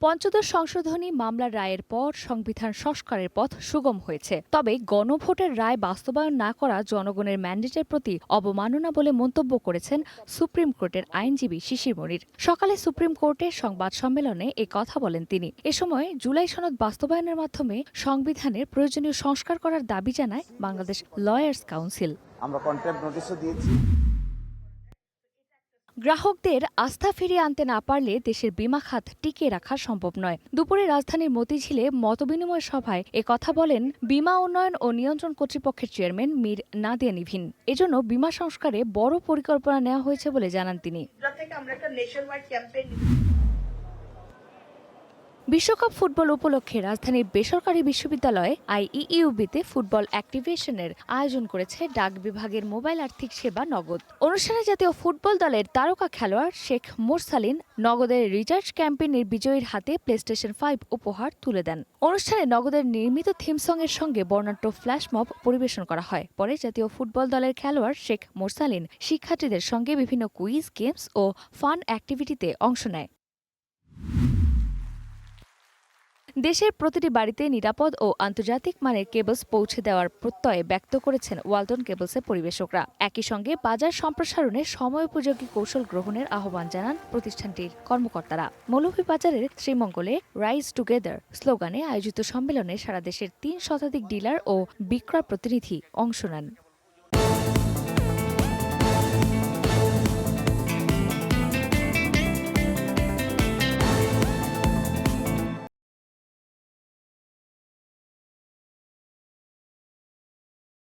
পঞ্চদশ সংশোধনী মামলার রায়ের পর সংবিধান সংস্কারের পথ সুগম হয়েছে। তবে গণভোটের রায় বাস্তবায়ন না করা জনগণের ম্যান্ডেটের প্রতি অবমাননা বলে মন্তব্য করেছেন সুপ্রিম কোর্টের আইনজীবী শিশির মনির। সকালে সুপ্রিম কোর্টের সংবাদ সম্মেলনে এ কথা বলেন তিনি। এ সময় জুলাই সনদ বাস্তবায়নের মাধ্যমে সংবিধানের প্রয়োজনীয় সংস্কার করার দাবি জানায় বাংলাদেশ লয়ার্স কাউন্সিল। আমরা কন্ট্রাক্ট নোটিশও দিয়েছি। গ্রাহকদের আস্থা ফিরিয়ে আনতে না পারলে দেশের বীমা খাত টিকিয়ে রাখা সম্ভব নয়। দুপুরে রাজধানীর মতিঝিলে মতবিনিময় সভায় কথা বলেন বীমা উন্নয়ন ও নিয়ন্ত্রণ কর্তৃপক্ষের চেয়ারম্যান মীর নাদিয়া নিভিন। এজন্য বীমা সংস্কারে বড় পরিকল্পনা নেওয়া হয়েছে বলে জানান তিনি। বিশ্বকাপ ফুটবল উপলক্ষে রাজধানীর বেসরকারি বিশ্ববিদ্যালয় আইইইউবিতে ফুটবল অ্যাক্টিভেশনের আয়োজন করেছে ডাক বিভাগের মোবাইল আর্থিক সেবা নগদ। অনুষ্ঠানে জাতীয় ফুটবল দলের তারকা খেলোয়াড় শেখ মোরসালিন নগদের রিচার্জ ক্যাম্পেইনের বিজয়ীর হাতে প্লেস্টেশন 5 উপহার তুলে দেন। অনুষ্ঠানে নগদের নির্মিত থিম সঙ্গের সঙ্গে বর্ণাঢ্য ফ্ল্যাশ মব পরিবেশন করা হয়। পরে জাতীয় ফুটবল দলের খেলোয়াড় শেখ মোরসালিন শিক্ষার্থীদের সঙ্গে বিভিন্ন কুইজ, গেমস ও ফান অ্যাক্টিভিটিতে অংশ নেয়। দেশের প্রতিটি বাড়িতে নিরাপদ ও আন্তর্জাতিক মানের কেবলস পৌঁছে দেওয়ার প্রত্যয় ব্যক্ত করেছেন ওয়ালটন কেবলসের পরিবেশকরা। একই সঙ্গে বাজার সম্প্রসারণে সময়োপযোগী কৌশল গ্রহণের আহ্বান জানান প্রতিষ্ঠানটির কর্মকর্তারা। মৌলভীবাজারের শ্রীমঙ্গলে রাইজ টুগেদার স্লোগানে আয়োজিত সম্মেলনে সারা দেশের 3 শতাধিক ডিলার ও বিক্রয় প্রতিনিধি অংশ নেন।